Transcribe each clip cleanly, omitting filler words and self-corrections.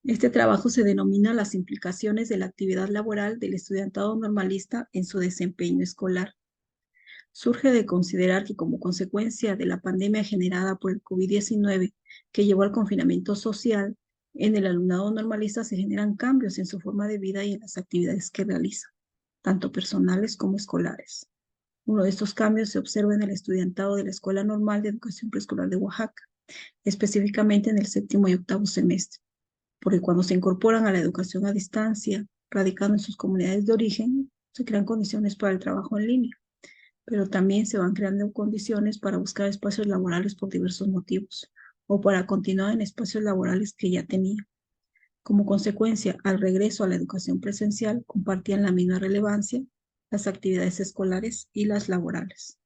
Este trabajo se denomina las implicaciones de la actividad laboral del estudiantado normalista en su desempeño escolar. Surge de considerar que como consecuencia de la pandemia generada por el COVID-19, que llevó al confinamiento social, en el alumnado normalista se generan cambios en su forma de vida y en las actividades que realiza, tanto personales como escolares. Uno de estos cambios se observa en el estudiantado de la Escuela Normal de Educación Preescolar de Oaxaca, específicamente en el séptimo y octavo semestre, porque cuando se incorporan a la educación a distancia, radicando en sus comunidades de origen, se crean condiciones para el trabajo en línea, pero también se van creando condiciones para buscar espacios laborales por diversos motivos, o para continuar en espacios laborales que ya tenían. Como consecuencia, al regreso a la educación presencial, compartían la misma relevancia las actividades escolares y las laborales.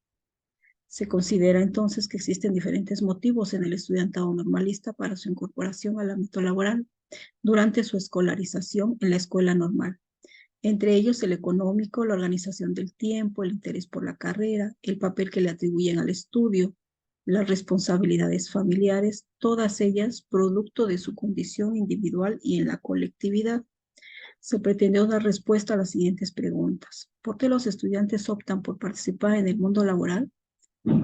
Se considera entonces que existen diferentes motivos en el estudiantado normalista para su incorporación al ámbito laboral durante su escolarización en la escuela normal. Entre ellos el económico, la organización del tiempo, el interés por la carrera, el papel que le atribuyen al estudio, las responsabilidades familiares, todas ellas producto de su condición individual y en la colectividad. Se pretende una respuesta a las siguientes preguntas. ¿Por qué los estudiantes optan por participar en el mundo laboral?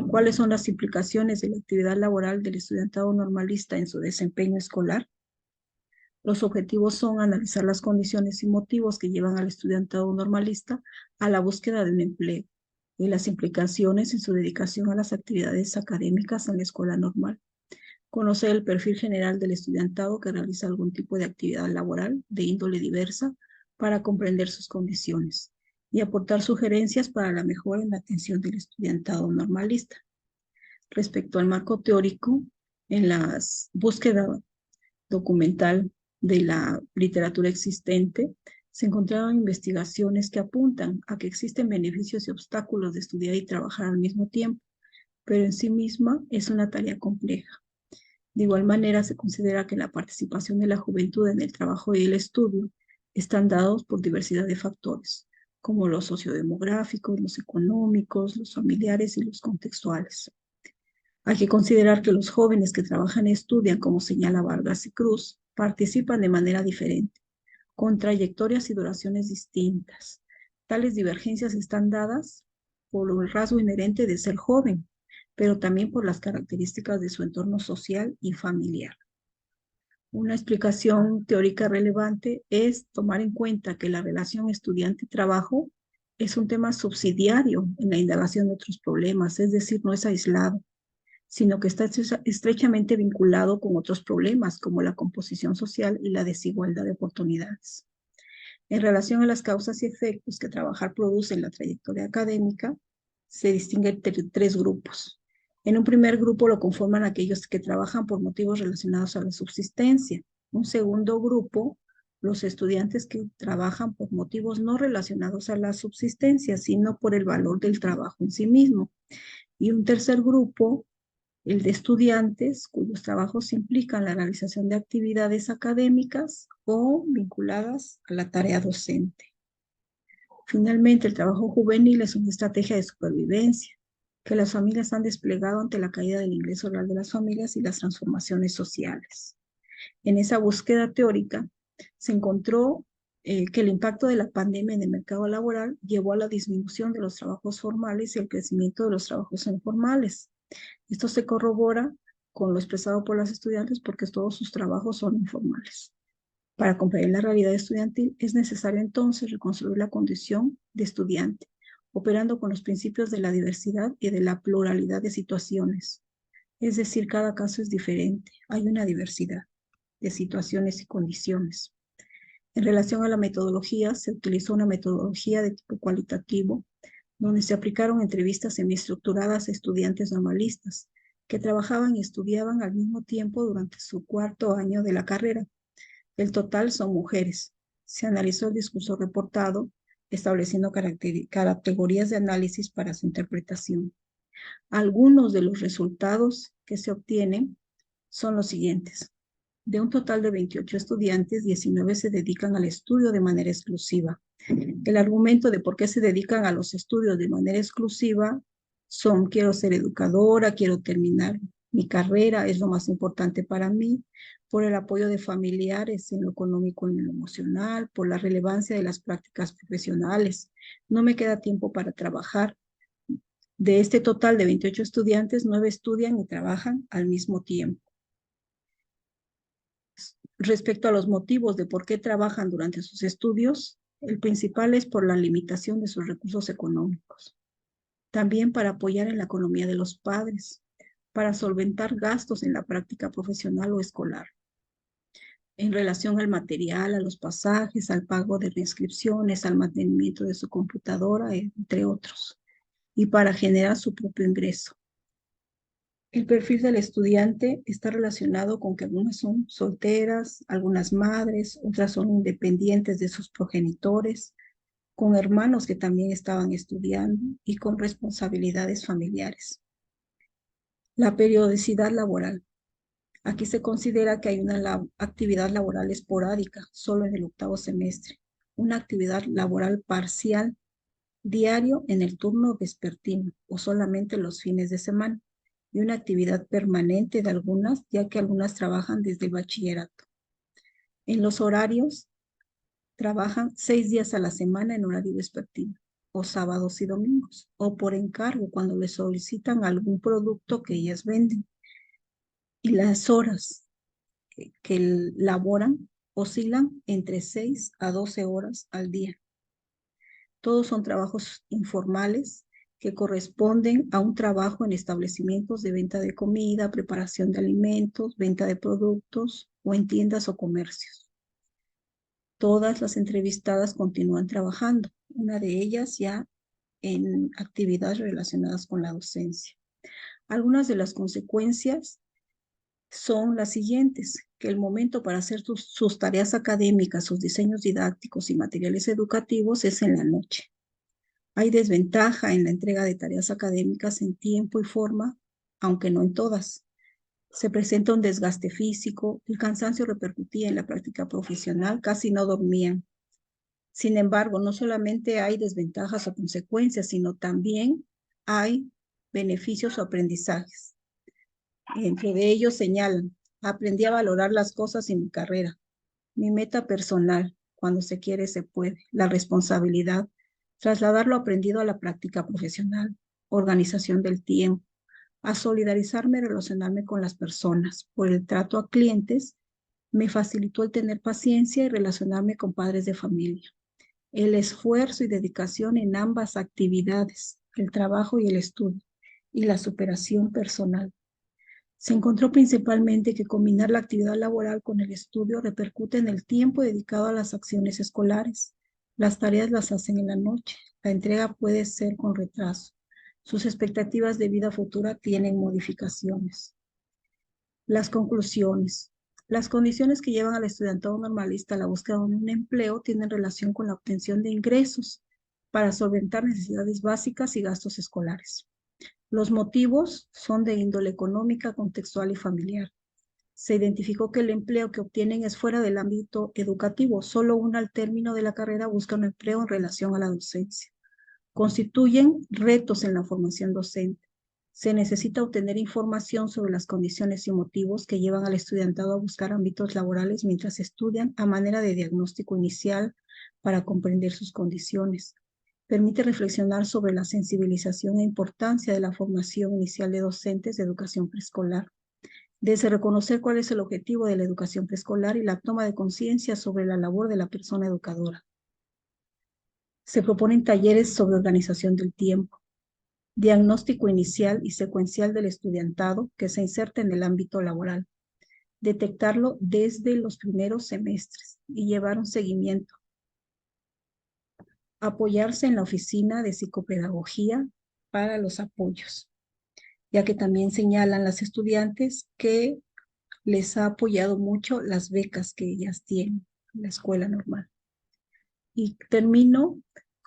¿Cuáles son las implicaciones de la actividad laboral del estudiantado normalista en su desempeño escolar? Los objetivos son analizar las condiciones y motivos que llevan al estudiantado normalista a la búsqueda de un empleo y las implicaciones en su dedicación a las actividades académicas en la escuela normal. Conocer el perfil general del estudiantado que realiza algún tipo de actividad laboral de índole diversa para comprender sus condiciones y aportar sugerencias para la mejora en la atención del estudiantado normalista. Respecto al marco teórico, en la búsqueda documental de la literatura existente, se encontraron investigaciones que apuntan a que existen beneficios y obstáculos de estudiar y trabajar al mismo tiempo, pero en sí misma es una tarea compleja. De igual manera, se considera que la participación de la juventud en el trabajo y el estudio están dados por diversidad de factores, como los sociodemográficos, los económicos, los familiares y los contextuales. Hay que considerar que los jóvenes que trabajan y estudian, como señala Vargas y Cruz, participan de manera diferente, con trayectorias y duraciones distintas. Tales divergencias están dadas por el rasgo inherente de ser joven, pero también por las características de su entorno social y familiar. Una explicación teórica relevante es tomar en cuenta que la relación estudiante-trabajo es un tema subsidiario en la indagación de otros problemas, es decir, no es aislado, sino que está estrechamente vinculado con otros problemas como la composición social y la desigualdad de oportunidades. En relación a las causas y efectos que trabajar produce en la trayectoria académica, se distinguen tres grupos. En un primer grupo lo conforman aquellos que trabajan por motivos relacionados a la subsistencia. Un segundo grupo, los estudiantes que trabajan por motivos no relacionados a la subsistencia, sino por el valor del trabajo en sí mismo. Y un tercer grupo, el de estudiantes cuyos trabajos implican la realización de actividades académicas o vinculadas a la tarea docente. Finalmente, el trabajo juvenil es una estrategia de supervivencia que las familias han desplegado ante la caída del ingreso real de las familias y las transformaciones sociales. En esa búsqueda teórica se encontró que el impacto de la pandemia en el mercado laboral llevó a la disminución de los trabajos formales y el crecimiento de los trabajos informales. Esto se corrobora con lo expresado por las estudiantes porque todos sus trabajos son informales. Para comprender la realidad estudiantil es necesario entonces reconstruir la condición de estudiante, operando con los principios de la diversidad y de la pluralidad de situaciones. Es decir, cada caso es diferente, hay una diversidad de situaciones y condiciones. En relación a la metodología, se utilizó una metodología de tipo cualitativo, donde se aplicaron entrevistas semiestructuradas a estudiantes normalistas que trabajaban y estudiaban al mismo tiempo durante su cuarto año de la carrera. El total son mujeres. Se analizó el discurso reportado, estableciendo categorías de análisis para su interpretación. Algunos de los resultados que se obtienen son los siguientes. De un total de 28 estudiantes, 19 se dedican al estudio de manera exclusiva. El argumento de por qué se dedican a los estudios de manera exclusiva son: quiero ser educadora, quiero terminar Mi carrera es lo más importante para mí, por el apoyo de familiares en lo económico y en lo emocional, por la relevancia de las prácticas profesionales. No me queda tiempo para trabajar. De este total de 28 estudiantes, 9 estudian y trabajan al mismo tiempo. Respecto a los motivos de por qué trabajan durante sus estudios, el principal es por la limitación de sus recursos económicos. También para apoyar en la economía de los padres, para solventar gastos en la práctica profesional o escolar, en relación al material, a los pasajes, al pago de reinscripciones, al mantenimiento de su computadora, entre otros, y para generar su propio ingreso. El perfil del estudiante está relacionado con que algunas son solteras, algunas madres, otras son independientes de sus progenitores, con hermanos que también estaban estudiando y con responsabilidades familiares. La periodicidad laboral. Aquí se considera que hay una actividad laboral esporádica, solo en el octavo semestre, una actividad laboral parcial, diario en el turno vespertino o solamente los fines de semana, y una actividad permanente de algunas, ya que algunas trabajan desde el bachillerato. En los horarios, trabajan 6 días a la semana en horario vespertino, o sábados y domingos, o por encargo cuando les solicitan algún producto que ellas venden. Y las horas que laboran oscilan entre 6 a 12 horas al día. Todos son trabajos informales que corresponden a un trabajo en establecimientos de venta de comida, preparación de alimentos, venta de productos o en tiendas o comercios. Todas las entrevistadas continúan trabajando, una de ellas ya en actividades relacionadas con la docencia. Algunas de las consecuencias son las siguientes: que el momento para hacer sus tareas académicas, sus diseños didácticos y materiales educativos es en la noche. Hay desventaja en la entrega de tareas académicas en tiempo y forma, aunque no en todas. Se presenta un desgaste físico, el cansancio repercutía en la práctica profesional, casi no dormían. Sin embargo, no solamente hay desventajas o consecuencias, sino también hay beneficios o aprendizajes. Entre de ellos señalan: aprendí a valorar las cosas en mi carrera, mi meta personal, cuando se quiere se puede, la responsabilidad, trasladar lo aprendido a la práctica profesional, organización del tiempo, a solidarizarme y relacionarme con las personas. Por el trato a clientes, me facilitó el tener paciencia y relacionarme con padres de familia. El esfuerzo y dedicación en ambas actividades, el trabajo y el estudio, y la superación personal. Se encontró principalmente que combinar la actividad laboral con el estudio repercute en el tiempo dedicado a las acciones escolares. Las tareas las hacen en la noche. La entrega puede ser con retraso. Sus expectativas de vida futura tienen modificaciones. Las conclusiones. Las condiciones que llevan al estudiantado normalista a la búsqueda de un empleo tienen relación con la obtención de ingresos para solventar necesidades básicas y gastos escolares. Los motivos son de índole económica, contextual y familiar. Se identificó que el empleo que obtienen es fuera del ámbito educativo. Solo una al término de la carrera busca un empleo en relación a la docencia. Constituyen retos en la formación docente. Se necesita obtener información sobre las condiciones y motivos que llevan al estudiantado a buscar ámbitos laborales mientras estudian, a manera de diagnóstico inicial para comprender sus condiciones. Permite reflexionar sobre la sensibilización e importancia de la formación inicial de docentes de educación preescolar. Desde reconocer cuál es el objetivo de la educación preescolar y la toma de conciencia sobre la labor de la persona educadora. Se proponen talleres sobre organización del tiempo, diagnóstico inicial y secuencial del estudiantado que se inserta en el ámbito laboral, detectarlo desde los primeros semestres y llevar un seguimiento. Apoyarse en la oficina de psicopedagogía para los apoyos, ya que también señalan las estudiantes que les ha apoyado mucho las becas que ellas tienen en la escuela normal. Y termino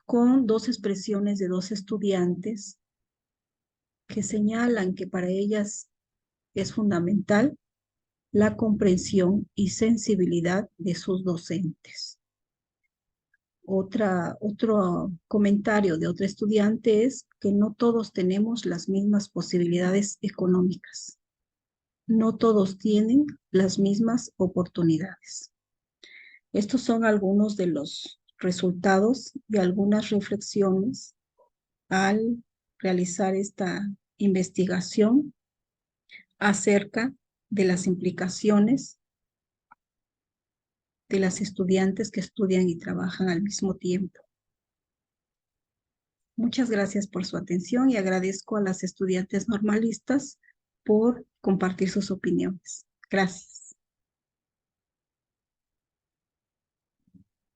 con 2 expresiones de 2 estudiantes que señalan que para ellas es fundamental la comprensión y sensibilidad de sus docentes. Otro comentario de otra estudiante es que no todos tenemos las mismas posibilidades económicas. No todos tienen las mismas oportunidades. Estos son algunos de los resultados y algunas reflexiones al realizar esta investigación acerca de las implicaciones de las estudiantes que estudian y trabajan al mismo tiempo. Muchas gracias por su atención y agradezco a las estudiantes normalistas por compartir sus opiniones. Gracias.